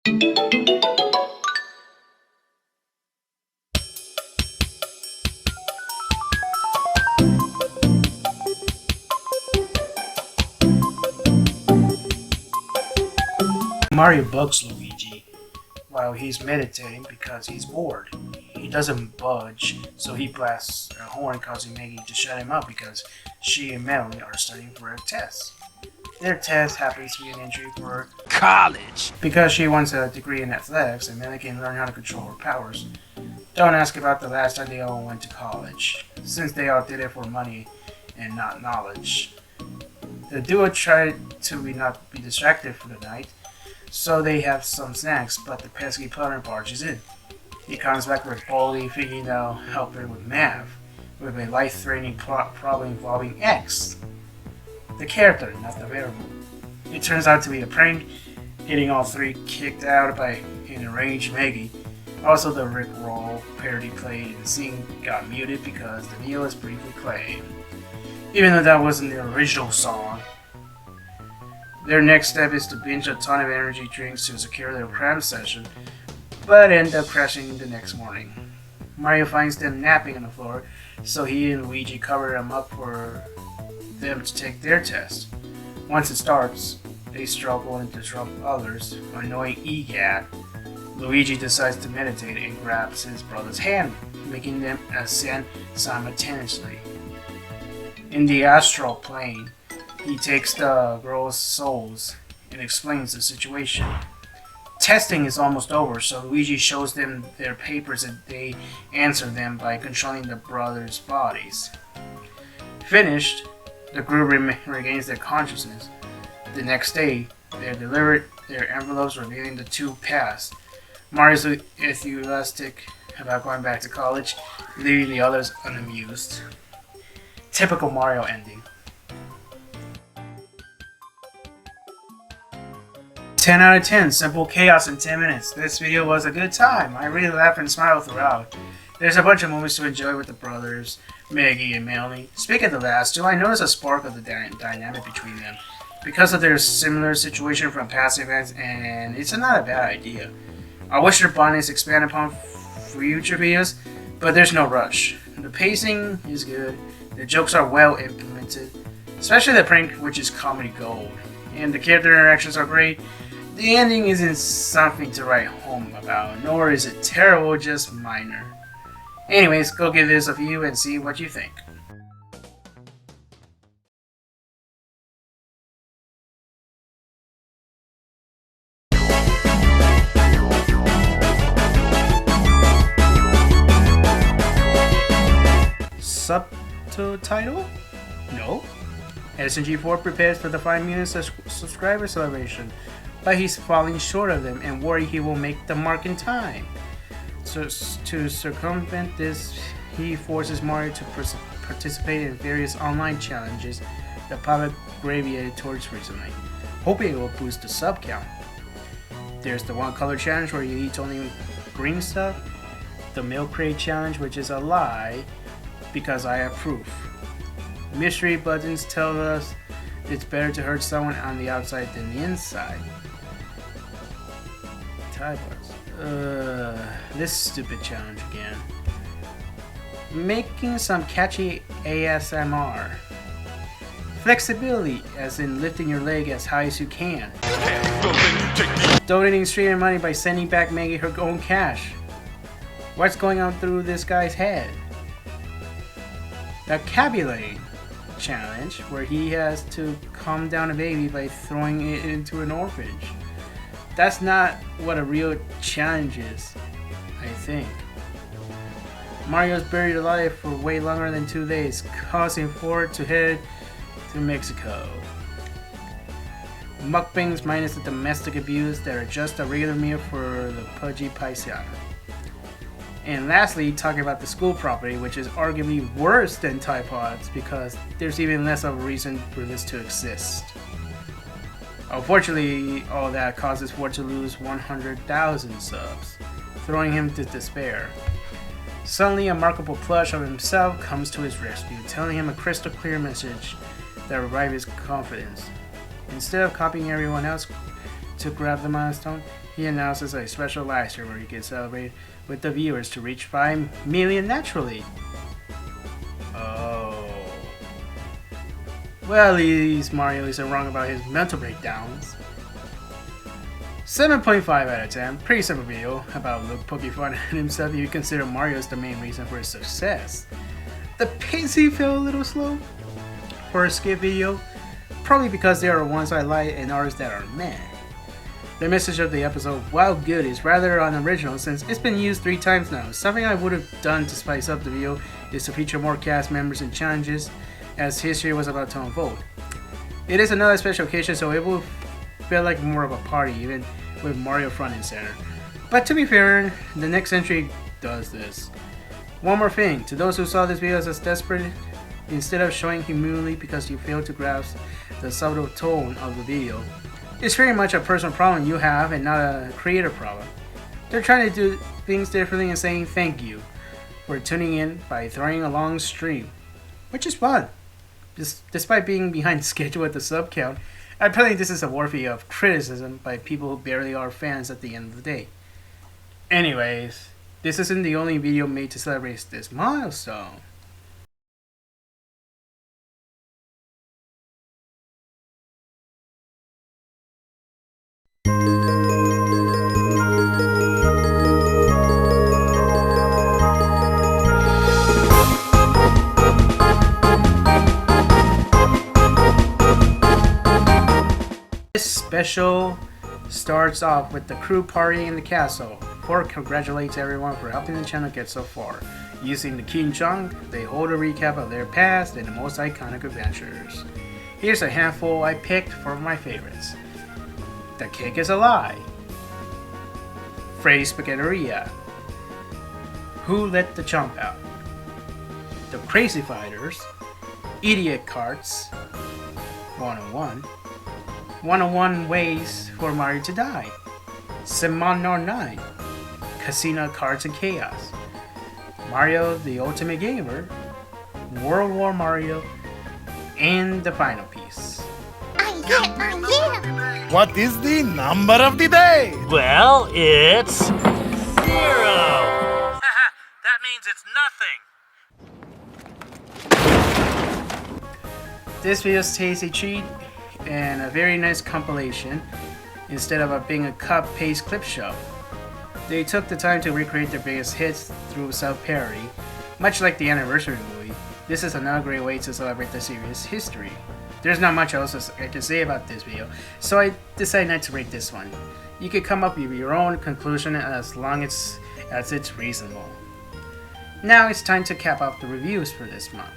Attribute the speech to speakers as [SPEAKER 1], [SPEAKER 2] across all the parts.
[SPEAKER 1] Mario bugs Luigi while he's meditating because he's bored. He doesn't budge, so he blasts a horn causing Maggie to shut him up because she and Melanie are studying for a test. Their test happens to be an entry for college because she wants a degree in athletics and Melanie can learn how to control her powers. Don't ask about the last time they all went to college, since they all did it for money and not knowledge. The duo try to not be distracted for the night, so they have some snacks, but the pesky plumber barges in. He comes back with Bolly thinking they'll help her with math, with a life-threatening problem involving X. The character, not the variable. It turns out to be a prank, getting all three kicked out by an enraged Maggie. Also, the Rick Roll parody played and scene got muted because the video was briefly played, even though that wasn't the original song. Their next step is to binge a ton of energy drinks to secure their cram session, but end up crashing the next morning. Mario finds them napping on the floor, so he and Luigi cover them up for them to take their test. Once it starts, they struggle and disrupt others, annoying EGAT. Luigi decides to meditate and grabs his brother's hand, making them ascend simultaneously. In the astral plane, he takes the girls' souls and explains the situation. Testing is almost over, so Luigi shows them their papers and they answer them by controlling the brothers' bodies. Finished, the group regains their consciousness. The next day, they delivered their envelopes revealing the two paths. Mario's enthusiastic about going back to college, leaving the others unamused. Typical Mario ending. 10 out of 10, simple chaos in 10 minutes. This video was a good time. I really laughed and smiled throughout. There's a bunch of moments to enjoy with the brothers, Maggie and Melanie. Speaking of the last two, I noticed a spark of the dynamic between them because of their similar situation from past events, and it's not a bad idea. I wish their bond is expanded upon future videos, but there's no rush. The pacing is good, the jokes are well implemented, especially the prank, which is comedy gold, and the character interactions are great. The ending isn't something to write home about, nor is it terrible, just minor. Anyways, go give this a view and see what you think. Subtitle? No. SMG4 prepares for the 5 million subscriber celebration, but he's falling short of them and worried he will make the mark in time. So, to circumvent this, he forces Mario to participate in various online challenges the public gravitated towards recently, hoping it will boost the sub count. There's the one color challenge where you eat only green stuff, the milk crate challenge, which is a lie because I have proof. Mystery buttons tell us it's better to hurt someone on the outside than the inside. This stupid challenge again. Making some catchy ASMR. Flexibility, as in lifting your leg as high as you can. Donating streamer money by sending back Maggie her own cash. What's going on through this guy's head? The cabulating challenge, where he has to calm down a baby by throwing it into an orphanage. That's not what a real challenge is, I think. Mario's buried alive for way longer than 2 days, causing Ford to head to Mexico. Mukbangs minus the domestic abuse that are just a regular meal for the pudgy paisano. And lastly, talking about the school property, which is arguably worse than Tide Pods because there's even less of a reason for this to exist. Unfortunately, all that causes Ford to lose 100,000 subs, throwing him to despair. Suddenly, a markable plush of himself comes to his rescue, telling him a crystal clear message that revives his confidence. Instead of copying everyone else, to grab the milestone, he announces a special live stream where he can celebrate with the viewers to reach 5 million naturally. Oh. Well, at least Mario isn't wrong about his mental breakdowns. 7.5 out of 10. Pretty simple video about Luke poking fun at himself if you consider Mario is the main reason for his success. The pacing felt a little slow for a skip video, probably because there are ones I like and others that are meh. The message of the episode, while good, is rather unoriginal since it's been used 3 times now. Something I would have done to spice up the video is to feature more cast members and challenges, as history was about to unfold. It is another special occasion, so it will feel like more of a party, even with Mario front and center. But to be fair, the next entry does this. One more thing, to those who saw this video as desperate, instead of showing humility because you failed to grasp the subtle tone of the video, it's very much a personal problem you have and not a creator problem. They're trying to do things differently and saying thank you for tuning in by throwing a long stream, which is fun. Despite being behind schedule at the sub count, I probably think this is worthy of criticism by people who barely are fans at the end of the day. Anyways, this isn't the only video made to celebrate this milestone. This special starts off with the crew partying in the castle. Ford congratulates everyone for helping the channel get so far. Using the King Chunk, they hold a recap of their past and the most iconic adventures. Here's a handful I picked for my favorites. The Cake is a Lie, Freddy Spaghetteria, Who Let the Chump Out, The Crazy Fighters, Idiot Carts, 101, 101 Ways for Mario to Die, Simono 9, Casino Cards and Chaos, Mario the Ultimate Gamer, World War Mario, and the final piece.
[SPEAKER 2] What is the number of the day?
[SPEAKER 3] Well, it's 0. That means it's nothing.
[SPEAKER 1] This video stays a treat and a very nice compilation instead of being a cut-paste clip show. They took the time to recreate their biggest hits through self-parody, much like the anniversary movie. This is another great way to celebrate the series' history. There's not much else I can say about this video, so I decided not to rate this one. You can come up with your own conclusion as long as it's reasonable. Now it's time to cap off the reviews for this month.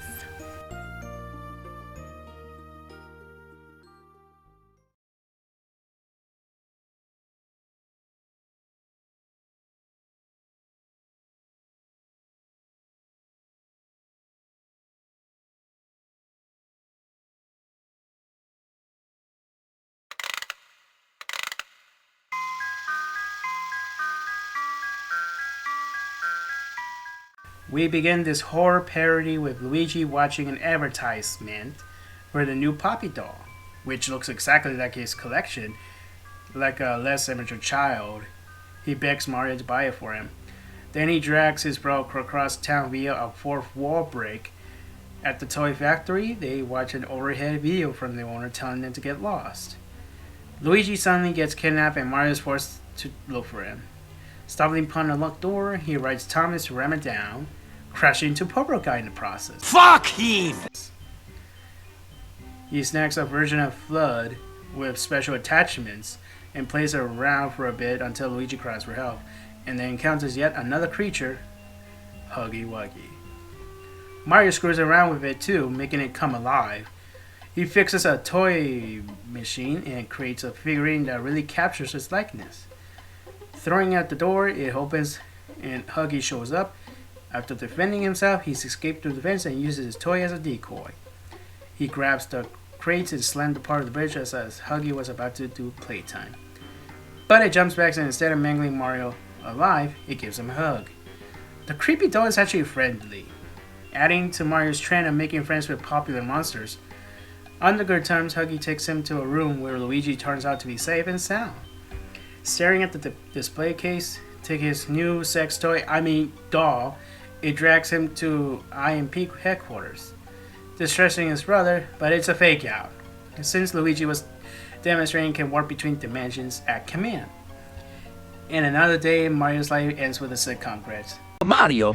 [SPEAKER 1] We begin this horror parody with Luigi watching an advertisement for the new Poppy doll, which looks exactly like his collection, like a less immature child. He begs Mario to buy it for him. Then he drags his bro across town via a fourth wall break. At the toy factory, they watch an overhead video from the owner telling them to get lost. Luigi suddenly gets kidnapped and Mario is forced to look for him. Stumbling upon a locked door, he rides Thomas to ram it down, crashing into Purple Guy in the process.
[SPEAKER 3] Fuck him!
[SPEAKER 1] He snacks a version of Flood with special attachments and plays around for a bit until Luigi cries for help, and then encounters yet another creature, Huggy Wuggy. Mario screws around with it too, making it come alive. He fixes a toy machine and creates a figurine that really captures his likeness. Throwing at the door, it opens and Huggy shows up. After defending himself, he's escaped through the fence and uses his toy as a decoy. He grabs the crates and slams the part of the bridge as Huggy was about to do Playtime. But it jumps back and instead of mangling Mario alive, it gives him a hug. The creepy doll is actually friendly, adding to Mario's trend of making friends with popular monsters. On the good terms, Huggy takes him to a room where Luigi turns out to be safe and sound. Staring at the display case, take his new sex toy, doll, it drags him to IMP headquarters, distressing his brother, but it's a fake out, since Luigi was demonstrating can warp between dimensions at command. In another day, Mario's life ends with a sitcom credits.
[SPEAKER 3] Mario.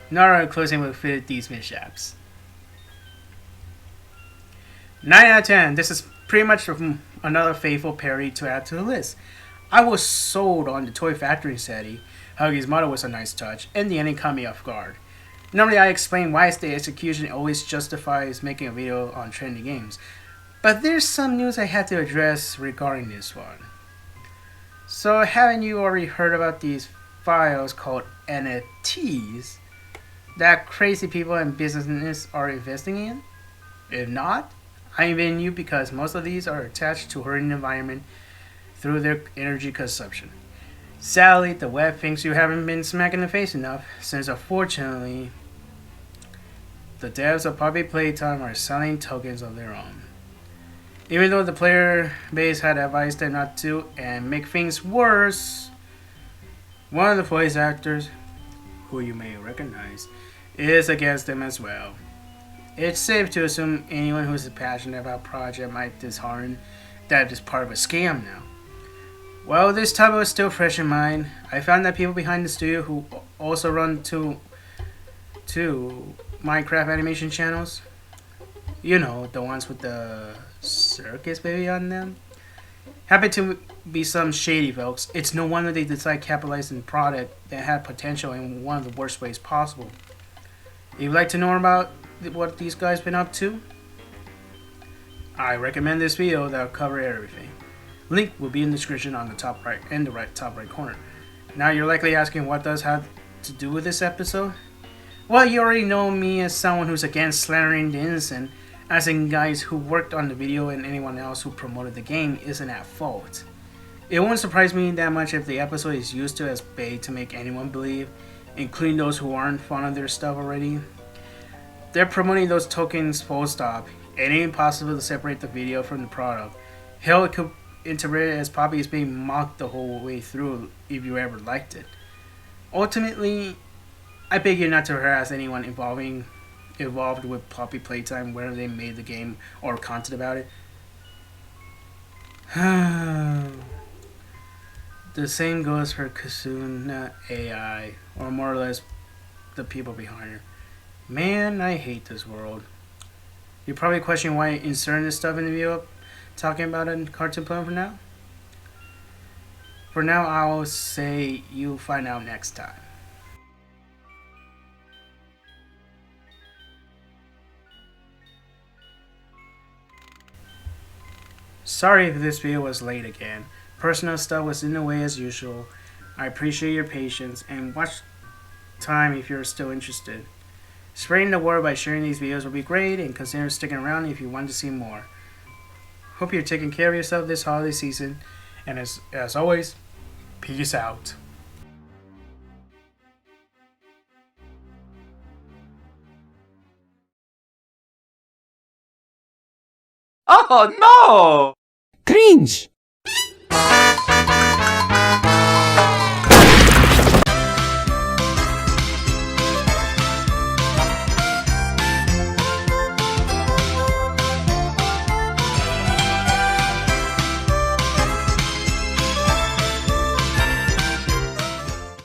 [SPEAKER 1] Nara closing with fit these mishaps. 9 out of 10. This is pretty much another faithful parody to add to the list. I was sold on the Toy Factory setting. Huggy's motto was a nice touch, and the ending caught me off guard. Normally I explain why the execution always justifies making a video on trendy games, but there's some news I had to address regarding this one. So haven't you already heard about these files called NFTs that crazy people and businesses are investing in? If not, I invite you because most of these are attached to hurting the environment through their energy consumption. Sadly, the web thinks you haven't been smacked in the face enough, since unfortunately, the devs of Poppy Playtime are selling tokens of their own. Even though the player base had advised them not to, and make things worse, one of the voice actors, who you may recognize, is against them as well. It's safe to assume anyone who's passionate about a project might dishearten that it's part of a scam now. Well, this topic was still fresh in mind. I found that people behind the studio who also run two Minecraft animation channels, you know, the ones with the circus baby on them, happen to be some shady folks. It's no wonder they decide to capitalize on a product that had potential in one of the worst ways possible. If you'd like to know about what these guys been up to, I recommend this video that'll cover everything. Link will be in the description on the top right and the top right corner. Now you're likely asking what does have to do with this episode? Well, you already know me as someone who's against slandering the innocent, as in guys who worked on the video and anyone else who promoted the game isn't at fault. It won't surprise me that much if the episode is used to as bait to make anyone believe, including those who aren't fond of their stuff already. They're promoting those tokens full stop. It ain't possible to separate the video from the product. Hell, it could interpret it as Poppy is being mocked the whole way through if you ever liked it. Ultimately, I beg you not to harass anyone involved with Poppy Playtime, whether they made the game or content about it. The same goes for Kasuna AI, or more or less the people behind her. Man, I hate this world. You're probably questioning why I inserted this stuff in the video, talking about it in Cartoon Plan for now. For now, I'll say you'll find out next time. Sorry if this video was late again. Personal stuff was in the way as usual. I appreciate your patience and watch time if you're still interested. Spreading the word by sharing these videos would be great, and consider sticking around if you want to see more. Hope you're taking care of yourself this holiday season, and as always, peace out.
[SPEAKER 3] Oh no!
[SPEAKER 4] Cringe!